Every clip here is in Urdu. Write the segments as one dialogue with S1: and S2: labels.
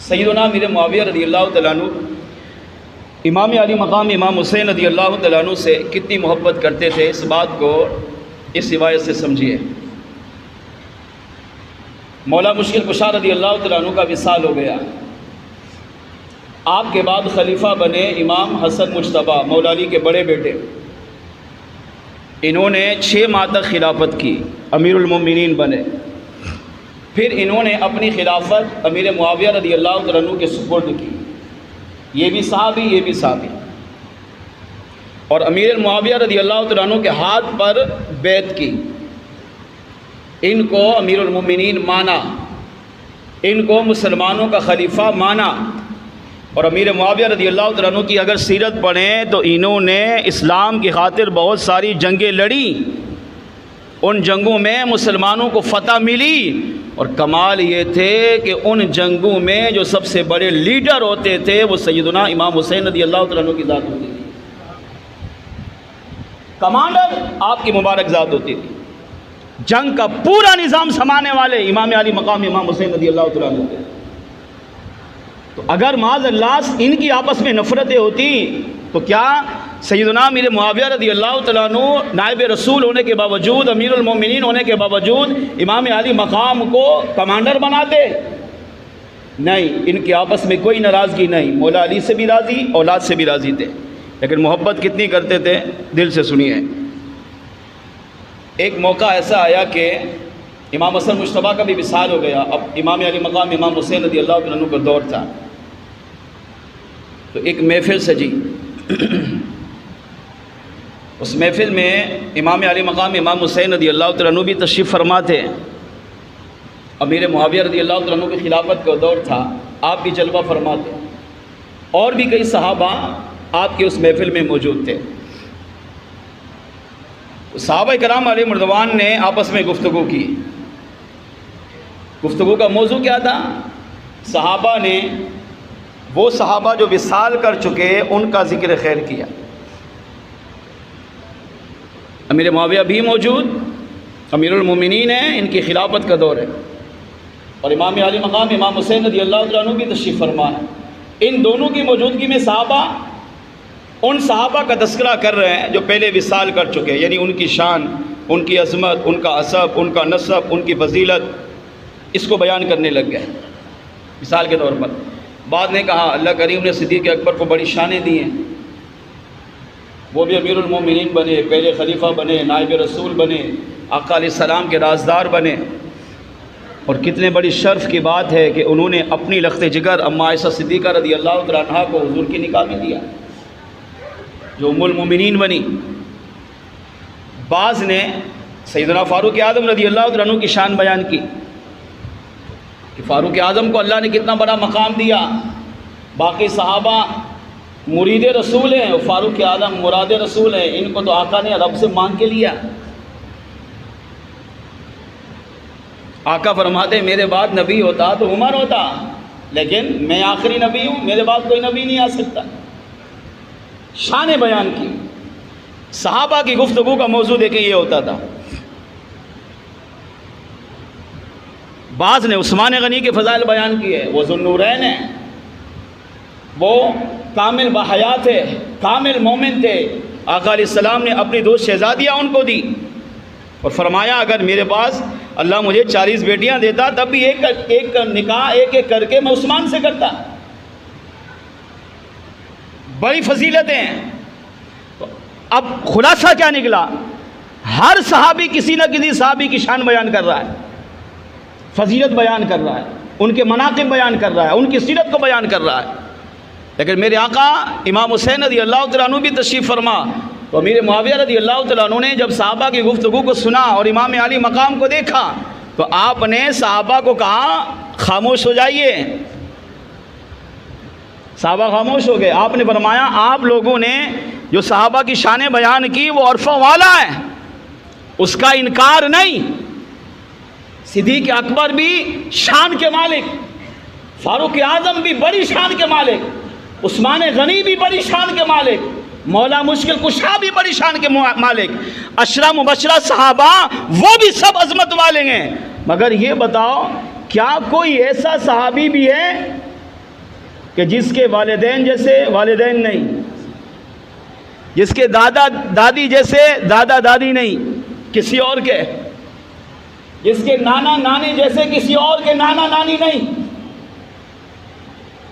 S1: سیدنا امیر معاویہ رضی اللہ تعالیٰ عنہ امام علی مقام امام حسین رضی اللہ تعالیٰ عنہ سے کتنی محبت کرتے تھے، اس بات کو اس روایت سے سمجھیے۔ مولا مشکل کشا رضی اللہ تعالیٰ عنہ کا وصال ہو گیا، آپ کے بعد خلیفہ بنے امام حسن مجتبیٰ مولا علی کے بڑے بیٹے۔ انہوں نے 6 ماہ تک خلافت کی، امیر المومنین بنے۔ پھر انہوں نے اپنی خلافت امیر معاویہ رضی اللہ تعالیٰ عنہ کے سپرد کی، یہ بھی صحابی یہ بھی صحابی، اور امیر معاویہ رضی اللہ تعالیٰ عنہ کے ہاتھ پر بیعت کی۔ ان کو امیر المومنین مانا، ان کو مسلمانوں کا خلیفہ مانا، اور امیر معاویہ رضی اللہ تعالیٰ عنہ کی اگر سیرت پڑھیں تو انہوں نے اسلام کی خاطر بہت ساری جنگیں لڑیں، ان جنگوں میں مسلمانوں کو فتح ملی، اور کمال یہ تھے کہ ان جنگوں میں جو سب سے بڑے لیڈر ہوتے تھے وہ سیدنا امام حسین رضی اللہ تعالیٰ عنہ کی ذات ہوتی تھی، کمانڈر آپ کی مبارک ذات ہوتی تھی، جنگ کا پورا نظام سنبھالنے والے امام علی مقام امام حسین رضی اللہ تعالیٰ عنہ تھے۔ تو اگر معاذ اللہ ان کی آپس میں نفرتیں ہوتی تو کیا سیدنا امیر معاویہ رضی اللہ تعالیٰ عنہ نائب رسول ہونے کے باوجود، امیر المومنین ہونے کے باوجود امام علی مقام کو کمانڈر بناتے؟ نہیں، ان کی آپس میں کوئی ناراضگی نہیں، مولا علی سے بھی راضی، اولاد سے بھی راضی تھے، لیکن محبت کتنی کرتے تھے دل سے سنیے۔ ایک موقع ایسا آیا کہ امام حسن مجتبیٰ کا بھی وصال ہو گیا، اب امام علی مقام امام حسین رضی اللہ تعالیٰ عنہ کا دور تھا، تو ایک محفل سجی۔ اس محفل میں امام علی مقام امام حسین رضی اللہ تعالیٰ عنہ بھی تشریف فرما تھے، امیر معاویہ رضی اللہ تعالیٰ عنہ کی خلافت کا دور تھا، آپ بھی جلوہ فرما تھے، اور بھی کئی صحابہ آپ کے اس محفل میں موجود تھے۔ صحابہ کرام علیہ رضوان نے آپس میں گفتگو کی۔ گفتگو کا موضوع کیا تھا؟ صحابہ نے وہ صحابہ جو وصال کر چکے ان کا ذکر خیر کیا۔ امیر معاویہ بھی موجود، امیر المومنین ہیں، ان کی خلافت کا دور ہے، اور امام علی مقام امام حسین رضی اللہ تعالیٰ عنہ بھی تشریف فرما ہے۔ ان دونوں کی موجودگی میں صحابہ ان صحابہ کا تذکرہ کر رہے ہیں جو پہلے وصال کر چکے، یعنی ان کی شان، ان کی عظمت، ان کا عصب، ان کا نسب، ان کی فضیلت، اس کو بیان کرنے لگ گئے مثال کے طور پر۔ بعد نے کہا اللہ کریم نے صدیق اکبر کو بڑی شانیں دی ہیں، وہ بھی امیر المومنین بنے، پہلے خلیفہ بنے، نائب رسول بنے، آقا علیہ السلام کے رازدار بنے، اور کتنے بڑی شرف کی بات ہے کہ انہوں نے اپنی لخت جگر اما عائشہ صدیقہ رضی اللہ تعالیٰ عنہا کو حضور کی نکاح میں دیا، جو ام المومنین بنی۔ بعض نے سیدنا فاروق اعظم رضی اللہ تعالیٰ عنہ کی شان بیان کی کہ فاروق اعظم کو اللہ نے کتنا بڑا مقام دیا، باقی صحابہ مرید رسول ہیں اور فاروق اعظم مراد رسول ہیں، ان کو تو آقا نے رب سے مانگ کے لیا۔ آقا فرماتے میرے بعد نبی ہوتا تو عمر ہوتا، لیکن میں آخری نبی ہوں، میرے بعد کوئی نبی نہیں آ سکتا۔ شان بیان کی۔ صحابہ کی گفتگو کا موضوع دیکھیں یہ ہوتا تھا۔ بعض نے عثمان غنی کے فضائل بیان کیے، وہ ذو النورین ہیں، وہ کامل بحیا تھے، کامل مومن تھے، آقا علیہ السلام نے اپنی 2 شہزادیاں ان کو دی، اور فرمایا اگر میرے پاس اللہ مجھے 40 بیٹیاں دیتا تب بھی ایک نکاح ایک کر کے میں عثمان سے کرتا۔ بڑی فضیلتیں ہیں۔ اب خلاصہ کیا نکلا؟ ہر صحابی کسی نہ کسی صحابی کی شان بیان کر رہا ہے، فضیلت بیان کر رہا ہے، ان کے مناقب بیان کر رہا ہے، ان کی سیرت کو بیان کر رہا ہے، لیکن میرے آقا امام حسین رضی اللہ تعالیٰ عنہ بھی تشریف فرما، تو امیر معاویہ رضی اللہ تعالیٰ عنہ نے جب صحابہ کی گفتگو کو سنا اور امام علی مقام کو دیکھا تو آپ نے صحابہ کو کہا خاموش ہو جائیے۔ صحابہ خاموش ہو گئے۔ آپ نے فرمایا آپ لوگوں نے جو صحابہ کی شانیں بیان کی وہ عرفوں والا ہے، اس کا انکار نہیں۔ صدیق اکبر بھی شان کے مالک، فاروق اعظم بھی بڑی شان کے مالک، عثمان غنی بھی بڑی شان کے مالک، مولا مشکل کشا بھی بڑی شان کے مالک، عشرہ مبشرہ صحابہ وہ بھی سب عظمت والے ہیں، مگر یہ بتاؤ کیا کوئی ایسا صحابی بھی ہے کہ جس کے والدین جیسے والدین نہیں، جس کے دادا دادی جیسے دادا دادی نہیں کسی اور کے، جس کے نانا نانی جیسے کسی اور کے نانا نانی نہیں،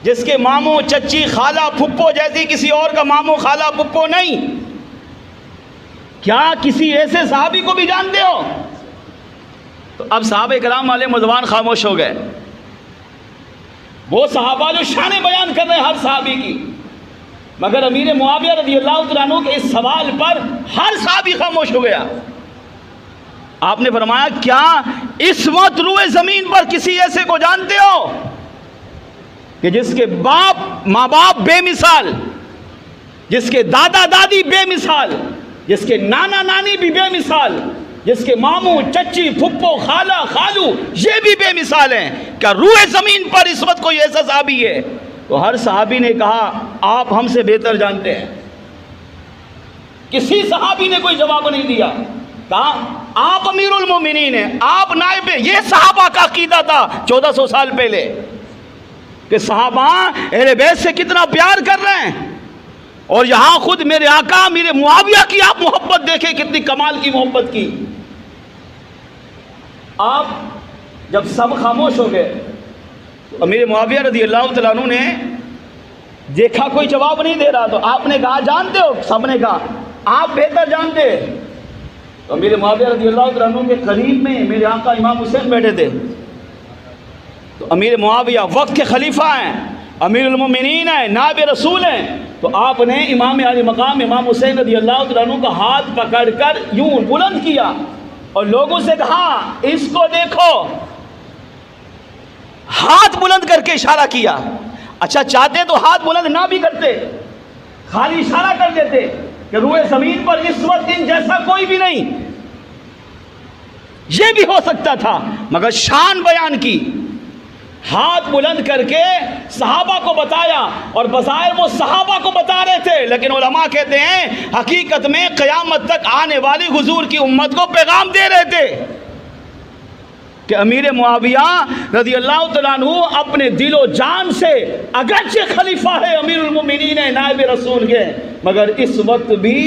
S1: جس کے ماموں چچی خالہ پھپھو جیسی کسی اور کا ماموں خالہ پھپھو نہیں۔ کیا کسی ایسے صحابی کو بھی جانتے ہو؟ تو اب صحابہ کرام والے مزبان خاموش ہو گئے۔ وہ صحابہ جو شان بیان کر رہے ہیں ہر صحابی کی، مگر امیر معاویہ رضی اللہ تعالیٰ عنہ کے اس سوال پر ہر صحابی خاموش ہو گیا۔ آپ نے فرمایا کیا اس وقت روئے زمین پر کسی ایسے کو جانتے ہو کہ جس کے باپ ماں باپ بے مثال، جس کے دادا دادی بے مثال، جس کے نانا نانی بھی بے مثال، جس کے ماموں چچی پھپھو خالہ خالو یہ بھی بے مثال ہیں، کیا روئے زمین پر اس وقت کوئی ایسا صحابی ہے؟ تو ہر صحابی نے کہا آپ ہم سے بہتر جانتے ہیں۔ کسی صحابی نے کوئی جواب نہیں دیا، کہا آپ امیر المومنین ہیں، آپ نائب، یہ صحابہ کا عقیدہ تھا 1400 سال پہلے کہ صحابہ اہل بیت سے کتنا پیار کر رہے ہیں، اور یہاں خود میرے آقا میرے معاویہ کی آپ محبت دیکھیں کتنی کمال کی محبت کی۔ آپ جب سب خاموش ہو گئے تو امیر معاویہ رضی اللہ تعالیٰ عنہ نے دیکھا کوئی جواب نہیں دے رہا، تو آپ نے کہا جانتے ہو؟ سب نے کہا آپ بہتر جانتے۔ تو امیر معاویہ رضی اللہ تعالیٰ عنہ کے قریب میں میرے آقا امام حسین بیٹھے تھے۔ تو امیر معاویہ وقت کے خلیفہ ہیں، امیر المومنین ہیں، نائب رسول ہیں، تو آپ نے امام علی مقام امام حسین رضی اللہ تعالیٰ عنہ کا ہاتھ پکڑ کر یوں بلند کیا اور لوگوں سے کہا اس کو دیکھو، ہاتھ بلند کر کے اشارہ کیا۔ اچھا چاہتے تو ہاتھ بلند نہ بھی کرتے، خالی اشارہ کر دیتے کہ روئے زمین پر اس وقت ان جیسا کوئی بھی نہیں، یہ بھی ہو سکتا تھا، مگر شان بیان کی، ہاتھ بلند کر کے صحابہ کو بتایا، اور بظاہر وہ صحابہ کو بتا رہے تھے، لیکن علماء کہتے ہیں حقیقت میں قیامت تک آنے والی حضور کی امت کو پیغام دے رہے تھے کہ امیر معاویہ رضی اللہ تعالیٰ عنہ اپنے دل و جان سے اگرچہ خلیفہ ہے، امیر المومنین ہے، نائب رسول کے، مگر اس وقت بھی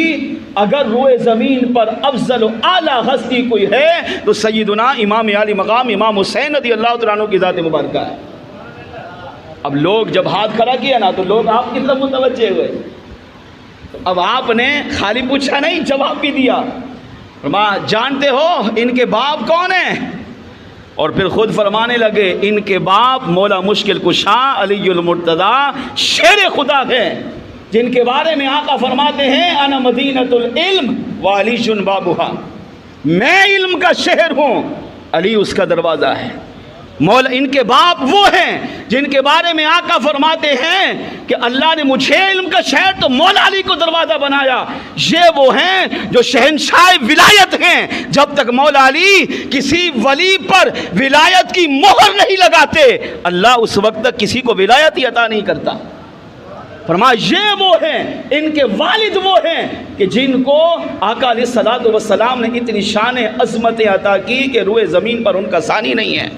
S1: اگر روئے زمین پر افضل و اعلیٰ ہستی کوئی ہے تو سیدنا امام علی مقام امام حسین رضی اللہ تعالیٰ عنہ کی ذات مبارکہ ہے۔ اب لوگ جب ہاتھ کھڑا کیا نا تو لوگ آپ کی طرف متوجہ ہوئے، اب آپ نے خالی پوچھا نہیں، جواب بھی دیا، فرمایا جانتے ہو ان کے باپ کون ہیں؟ اور پھر خود فرمانے لگے ان کے باپ مولا مشکل کشا علی المرتضی شیر خدا ہیں، جن کے بارے میں آقا فرماتے ہیں انا مدینۃ العلم وعلی بابھا، میں علم کا شہر ہوں، علی اس کا دروازہ ہے۔ مولا ان کے باپ وہ ہیں جن کے بارے میں آقا فرماتے ہیں کہ اللہ نے مجھے علم کا شہر تو مولا علی کو دروازہ بنایا، یہ وہ ہیں جو شہنشاہ ولایت ہیں، جب تک مولا علی کسی ولی پر ولایت کی مہر نہیں لگاتے اللہ اس وقت تک کسی کو ولایت ہی عطا نہیں کرتا۔ فرمایا یہ وہ ہیں، ان کے والد وہ ہیں کہ جن کو آقا علیہ الصلوۃ والسلام نے اتنی شان عظمت عطا کی کہ روئے زمین پر ان کا ثانی نہیں ہے۔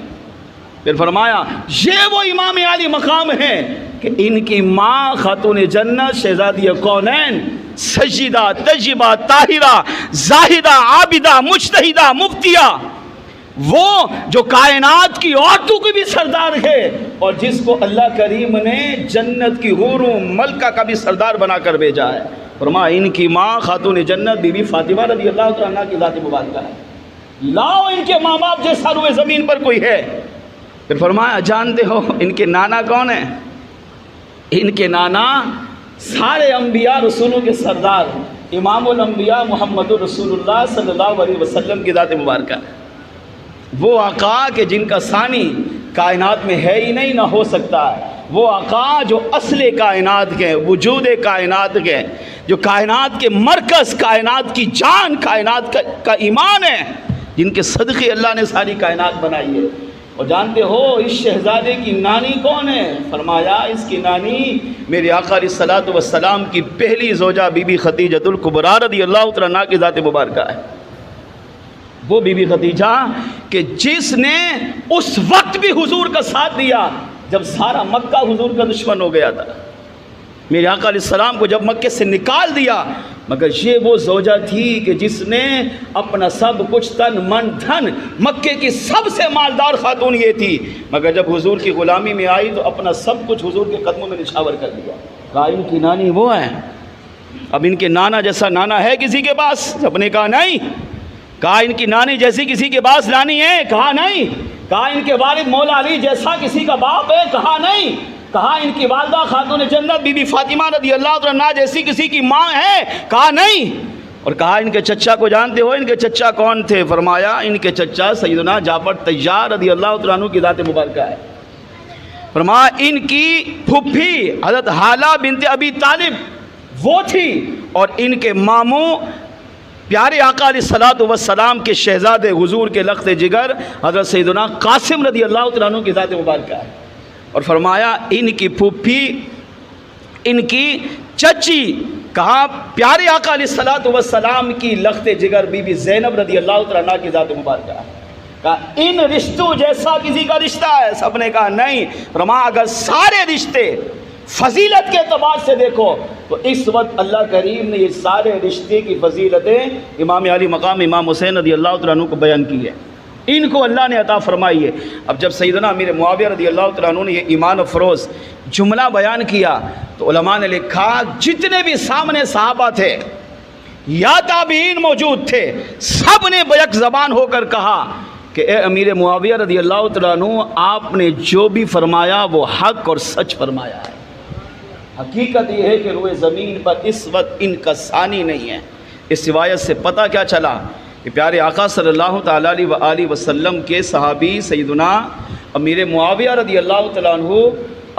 S1: پھر فرمایا یہ وہ امام علی مقام ہیں کہ ان کی ماں خاتون جنت شہزادی کونین سجدہ طیبہ طاہرہ زاہدہ عابدہ مجتہدہ مفتیہ، وہ جو کائنات کی عورتوں کی بھی سردار ہے اور جس کو اللہ کریم نے جنت کی حوروں ملکہ کا بھی سردار بنا کر بھیجا ہے۔ فرمایا ان کی ماں خاتون جنت بی بی فاطمہ رضی اللہ تعالیٰ عنہ کی ذات مبارکہ ہے، لاؤ ان کے ماں باپ جیسا روئے زمین پر کوئی ہے۔ پھر فرمایا جانتے ہو ان کے نانا کون ہیں؟ ان کے نانا سارے انبیاء رسولوں کے سردار امام الانبیاء محمد رسول اللہ صلی اللہ علیہ وسلم کی ذات مبارکہ، وہ آقا کہ جن کا ثانی کائنات میں ہے ہی نہیں، نہ ہو سکتا ہے، وہ آقا جو اصل کائنات کے، وجود کائنات کے، جو کائنات کے مرکز، کائنات کی جان، کائنات کا ایمان ہے، جن کے صدقے اللہ نے ساری کائنات بنائی ہے۔ اور جانتے ہو اس شہزادے کی نانی کون ہے؟ فرمایا اس کی نانی میرے آقا علیہ الصلوۃ والسلام کی پہلی زوجہ بی بی خدیجۃ الکبریٰ رضی اللہ تعالیٰ عنہا کی ذات مبارکہ ہے۔ وہ بی بی خدیجہ کہ جس نے اس وقت بھی حضور کا ساتھ دیا، جب سارا مکہ حضور کا دشمن ہو گیا تھا، میرے آقا علیہ السلام کو جب مکے سے نکال دیا، مگر یہ وہ زوجہ تھی کہ جس نے اپنا سب کچھ تن من دھن، مکے کی سب سے مالدار خاتون یہ تھی، مگر جب حضور کی غلامی میں آئی تو اپنا سب کچھ حضور کے قدموں میں نچھاور کر دیا۔ کہا ان کی نانی وہ ہے، اب ان کے نانا جیسا نانا ہے کسی کے پاس؟ سب نے کہا نہیں۔ کہا ان کی نانی جیسی کسی کے پاس نانی ہے؟ کہا نہیں۔ کہا ان کے والد مولا علی جیسا کسی کا باپ ہے؟ کہا نہیں۔ کہا ان کی والدہ خاتون جنت بی بی فاطمہ رضی اللہ عنہا جیسی کسی کی ماں ہے؟ کہا نہیں۔ اور کہا ان کے چچا کو جانتے ہو؟ ان کے چچا کون تھے؟ فرمایا ان کے چچا سیدنا جعفر طیار رضی اللہ عنہ کی ذات مبارکہ ہے۔ فرمایا ان کی پھپھی حضرت حالہ بنت ابی طالب وہ تھی، اور ان کے ماموں پیارے آقا علیہ الصلوۃ والسلام کے شہزادے حضور کے لخت جگر حضرت سیدنا قاسم رضی اللہ عنہ کی ذات مبارکہ ہے۔ اور فرمایا ان کی پھپھی، ان کی چچی، کہا پیارے آقا علیہ الصلوۃ والسلام کی لخت جگر بی بی زینب رضی اللہ عنہا کی ذات مبارکہ ہے۔ کہا ان رشتوں جیسا کسی کا رشتہ ہے؟ سب نے کہا نہیں۔ فرمایا اگر سارے رشتے فضیلت کے اعتبار سے دیکھو تو اس وقت اللہ کریم نے یہ سارے رشتے کی فضیلتیں امام علی مقام امام حسین رضی اللہ عنہ کو بیان کی ہے، ان کو اللہ نے عطا فرمائی ہے۔ اب جب سیدنا امیر معاویہ رضی اللہ عنہ نے یہ ایمان افروز جملہ بیان کیا تو علماء نے لکھا جتنے بھی سامنے صحابہ تھے یا تابعین موجود تھے، سب نے بیک زبان ہو کر کہا کہ اے امیر معاویہ رضی اللہ عنہ، آپ نے جو بھی فرمایا وہ حق اور سچ فرمایا ہے۔ حقیقت یہ ہے کہ روئے زمین پر اس وقت ان کا ثانی نہیں ہے۔ اس روایت سے پتہ کیا چلا کہ پیارے آقا صلی اللہ تعالیٰ علیہ وآلہ وسلم کے صحابی سیدنا امیر معاویہ رضی اللہ تعالیٰ عنہ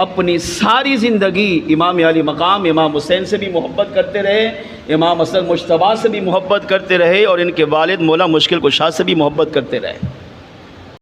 S1: اپنی ساری زندگی امام علی مقام امام حسین سے بھی محبت کرتے رہے، امام حسن مجتبیٰ سے بھی محبت کرتے رہے، اور ان کے والد مولا مشکل کشا سے بھی محبت کرتے رہے۔